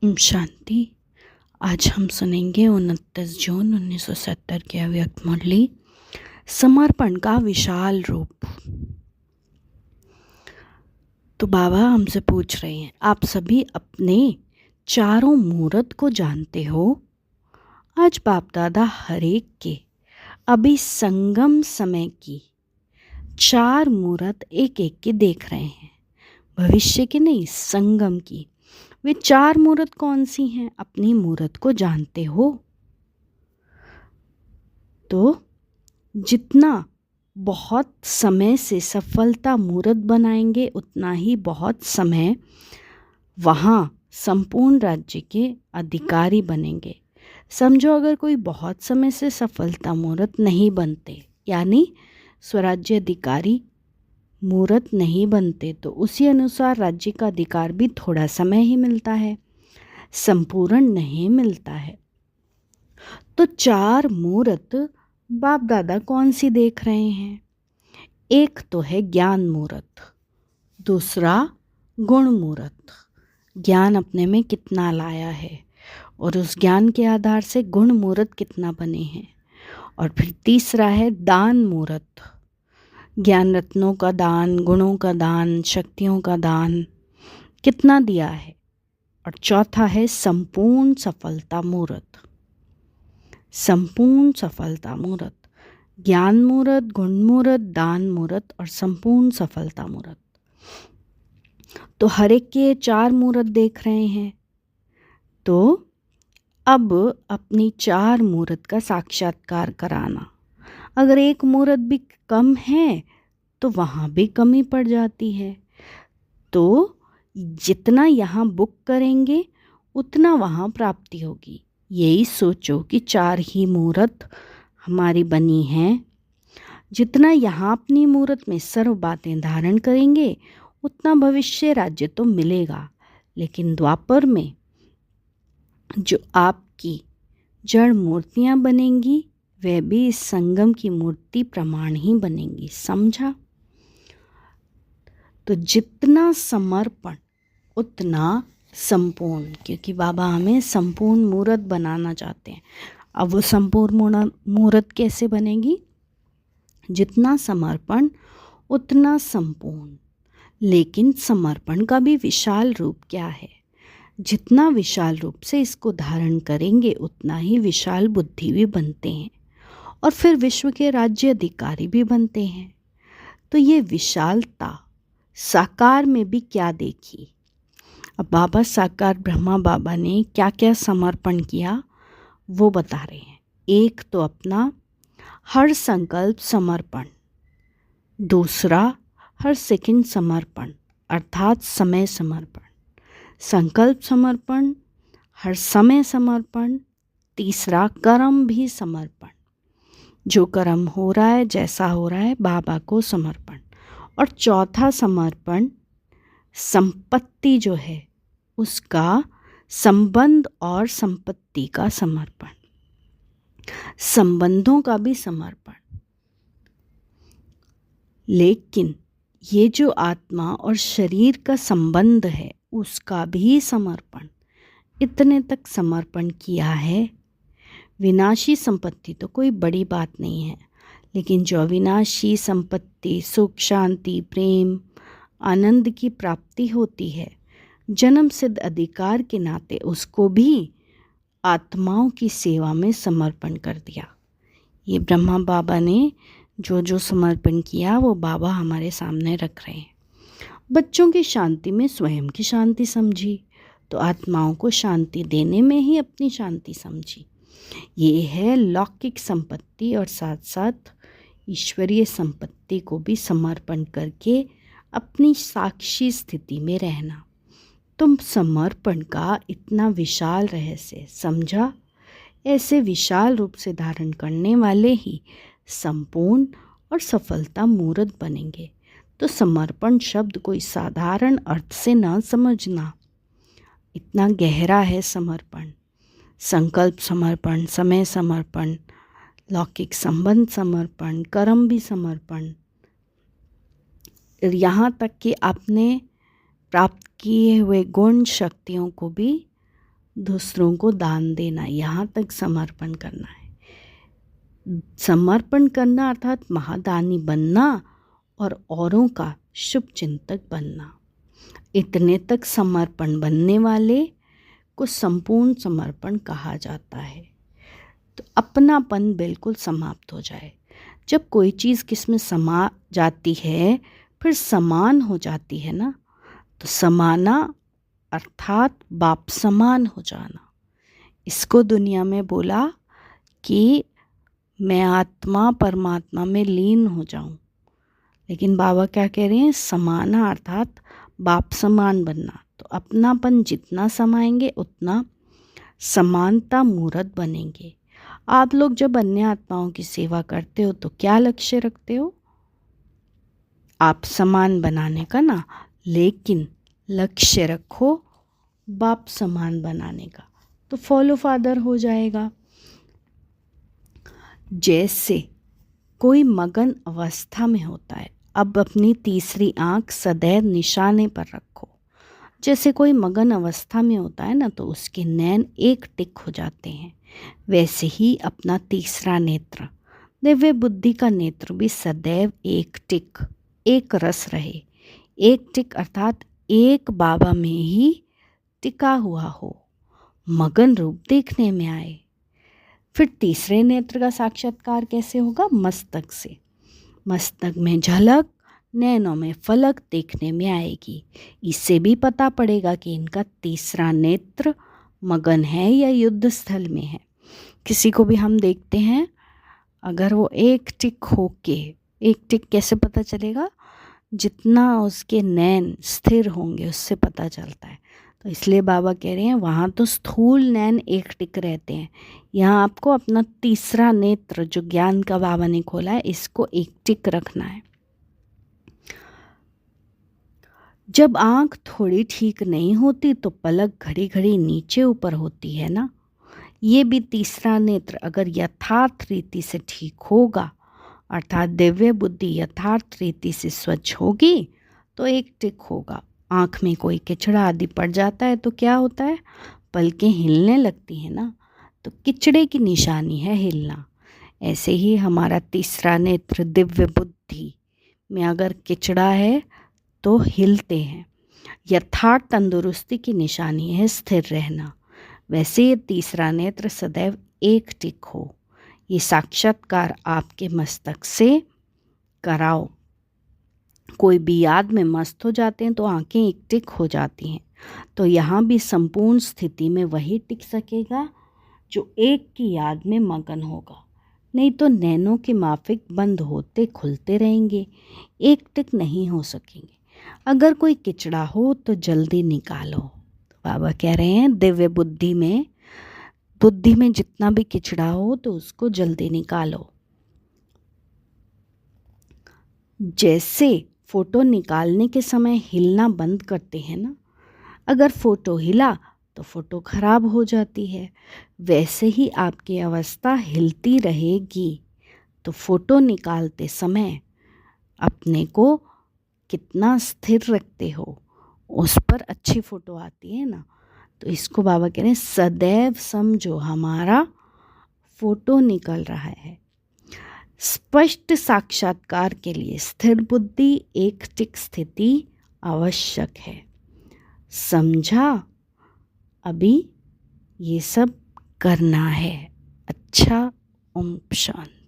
शांति। आज हम सुनेंगे 29 जून 1970 की अव्यक्त मुरली, समर्पण का विशाल रूप। तो बाबा हमसे पूछ रहे हैं, आप सभी अपने चारों मूर्त को जानते हो? आज बाप दादा हरेक के अभी संगम समय की 4 मूर्त एक एक के देख रहे हैं, भविष्य के नहीं, संगम की। वे 4 मूर्त कौन सी हैं? अपनी मूर्त को जानते हो? तो जितना बहुत समय से सफलता मूर्त बनाएंगे, उतना ही बहुत समय वहाँ संपूर्ण राज्य के अधिकारी बनेंगे। समझो, अगर कोई बहुत समय से सफलता मूर्त नहीं बनते, यानी स्वराज्य अधिकारी मूर्त नहीं बनते, तो उसी अनुसार राज्य का अधिकार भी थोड़ा समय ही मिलता है, संपूर्ण नहीं मिलता है। तो 4 मूर्त बाप दादा कौन सी देख रहे हैं? एक तो है ज्ञान मूर्त, दूसरा गुण मूर्त, ज्ञान अपने में कितना लाया है और उस ज्ञान के आधार से गुण मूर्त कितना बने हैं। और फिर तीसरा है दान मूर्त, ज्ञान रत्नों का दान, गुणों का दान, शक्तियों का दान कितना दिया है। और चौथा है संपूर्ण सफलता मूर्त, संपूर्ण सफलता मूर्त, ज्ञान मूर्त, गुण मूर्त, दान मूर्त और संपूर्ण सफलता मूर्त। तो हर एक के 4 मूर्त देख रहे हैं। तो अब अपनी 4 मूर्त का साक्षात्कार कराना। अगर एक मूर्त भी कम है तो वहाँ भी कमी पड़ जाती है। तो जितना यहाँ बुक करेंगे उतना वहाँ प्राप्ति होगी। यही सोचो कि 4 ही मूर्त हमारी बनी हैं। जितना यहाँ अपनी मूर्त में सर्व बातें धारण करेंगे उतना भविष्य राज्य तो मिलेगा, लेकिन द्वापर में जो आपकी जड़ मूर्तियाँ बनेंगी वह भी इस संगम की मूर्ति प्रमाण ही बनेंगी। समझा? तो जितना समर्पण उतना संपूर्ण, क्योंकि बाबा हमें संपूर्ण मूर्त बनाना चाहते हैं। अब वो संपूर्ण मूर्त कैसे बनेगी? जितना समर्पण उतना संपूर्ण। लेकिन समर्पण का भी विशाल रूप क्या है? जितना विशाल रूप से इसको धारण करेंगे उतना ही विशाल बुद्धि भी बनते हैं और फिर विश्व के राज्य अधिकारी भी बनते हैं। तो ये विशालता साकार में भी क्या देखी? अब बाबा साकार ब्रह्मा बाबा ने क्या क्या समर्पण किया वो बता रहे हैं। एक तो अपना हर संकल्प समर्पण, दूसरा हर सेकंड समर्पण अर्थात समय समर्पण, संकल्प समर्पण, हर समय समर्पण, तीसरा कर्म भी समर्पण, जो कर्म हो रहा है, जैसा हो रहा है, बाबा को समर्पण। और चौथा समर्पण संपत्ति जो है उसका संबंध और संपत्ति का समर्पण, संबंधों का भी समर्पण। लेकिन ये जो आत्मा और शरीर का संबंध है उसका भी समर्पण, इतने तक समर्पण किया है। विनाशी संपत्ति तो कोई बड़ी बात नहीं है, लेकिन जो अविनाशी संपत्ति, सुख, शांति, प्रेम, आनंद की प्राप्ति होती है, जन्म सिद्ध अधिकार के नाते उसको भी आत्माओं की सेवा में समर्पण कर दिया। ये ब्रह्मा बाबा ने जो जो समर्पण किया वो बाबा हमारे सामने रख रहे हैं। बच्चों की शांति में स्वयं की शांति समझी, तो आत्माओं को शांति देने में ही अपनी शांति समझी। ये है लौकिक संपत्ति और साथ साथ ईश्वरीय संपत्ति को भी समर्पण करके अपनी साक्षी स्थिति में रहना। तुम समर्पण का इतना विशाल रहस्य समझा? ऐसे विशाल रूप से धारण करने वाले ही संपूर्ण और सफलता मूर्त बनेंगे। तो समर्पण शब्द कोई साधारण अर्थ से न समझना, इतना गहरा है समर्पण। संकल्प समर्पण, समय समर्पण, लौकिक संबंध समर्पण, कर्म भी समर्पण, यहाँ तक कि आपने प्राप्त किए हुए गुण शक्तियों को भी दूसरों को दान देना, यहाँ तक समर्पण करना है। समर्पण करना अर्थात महादानी बनना और औरों का शुभ चिंतक बनना। इतने तक समर्पण बनने वाले को संपूर्ण समर्पण कहा जाता है। तो अपनापन बिल्कुल समाप्त हो जाए। जब कोई चीज़ किसमें समा जाती है फिर समान हो जाती है ना, तो समाना अर्थात बाप समान हो जाना। इसको दुनिया में बोला कि मैं आत्मा परमात्मा में लीन हो जाऊं, लेकिन बाबा क्या कह रहे हैं, समाना अर्थात बाप समान बनना। तो अपनापन जितना समाएंगे उतना समानता मूर्त बनेंगे। आप लोग जब अन्य आत्माओं की सेवा करते हो तो क्या लक्ष्य रखते हो? आप समान बनाने का ना, लेकिन लक्ष्य रखो बाप समान बनाने का, तो फॉलो फादर हो जाएगा। जैसे कोई मगन अवस्था में होता है, अब अपनी तीसरी आंख सदैव निशाने पर रखो। जैसे कोई मगन अवस्था में होता है ना, तो उसके नैन एक टिक हो जाते हैं। वैसे ही अपना तीसरा नेत्र, दिव्य बुद्धि का नेत्र भी सदैव एक टिक, एक रस रहे। एक टिक अर्थात एक बाबा में ही टिका हुआ हो, मगन रूप देखने में आए। फिर तीसरे नेत्र का साक्षात्कार कैसे होगा? मस्तक से। मस्तक में झलक, नैनों में फलक देखने में आएगी। इससे भी पता पड़ेगा कि इनका तीसरा नेत्र मगन है या युद्ध स्थल में है। किसी को भी हम देखते हैं, अगर वो एक टिक होके, एक टिक कैसे पता चलेगा? जितना उसके नैन स्थिर होंगे उससे पता चलता है। तो इसलिए बाबा कह रहे हैं वहाँ तो स्थूल नैन एक टिक रहते हैं, यहाँ आपको अपना तीसरा नेत्र जो ज्ञान का बाबा ने खोला है इसको एक टिक रखना है। जब आँख थोड़ी ठीक नहीं होती तो पलक घड़ी घड़ी नीचे ऊपर होती है ना, ये भी तीसरा नेत्र अगर यथार्थ रीति से ठीक होगा, अर्थात दिव्य बुद्धि यथार्थ रीति से स्वच्छ होगी तो एक टिक होगा। आँख में कोई किचड़ा आदि पड़ जाता है तो क्या होता है? पलकें हिलने लगती हैं ना, तो किचड़े की निशानी है हिलना। ऐसे ही हमारा तीसरा नेत्र दिव्य बुद्धि में अगर किचड़ा है तो हिलते हैं। यथार्थ तंदुरुस्ती की निशानी है स्थिर रहना। वैसे ये तीसरा नेत्र सदैव एक टिक हो। ये साक्षात्कार आपके मस्तक से कराओ। कोई भी याद में मस्त हो जाते हैं तो आंखें एक टिक हो जाती हैं। तो यहाँ भी संपूर्ण स्थिति में वही टिक सकेगा जो एक की याद में मगन होगा, नहीं तो नैनों के माफिक बंद होते खुलते रहेंगे, एक टिक नहीं हो सकेंगे। अगर कोई किचड़ा हो तो जल्दी निकालो। तो बाबा कह रहे हैं दिव्य बुद्धि में जितना भी किचड़ा हो तो उसको जल्दी निकालो। जैसे फ़ोटो निकालने के समय हिलना बंद करते हैं ना, अगर फ़ोटो हिला तो फ़ोटो खराब हो जाती है। वैसे ही आपकी अवस्था हिलती रहेगी तो फ़ोटो निकालते समय अपने को कितना स्थिर रखते हो उस पर अच्छी फ़ोटो आती है ना। तो इसको बाबा कह रहे हैं सदैव समझो हमारा फ़ोटो निकल रहा है। स्पष्ट साक्षात्कार के लिए स्थिर बुद्धि एक टिक स्थिति आवश्यक है। समझा? अभी ये सब करना है। अच्छा, ओम शांति।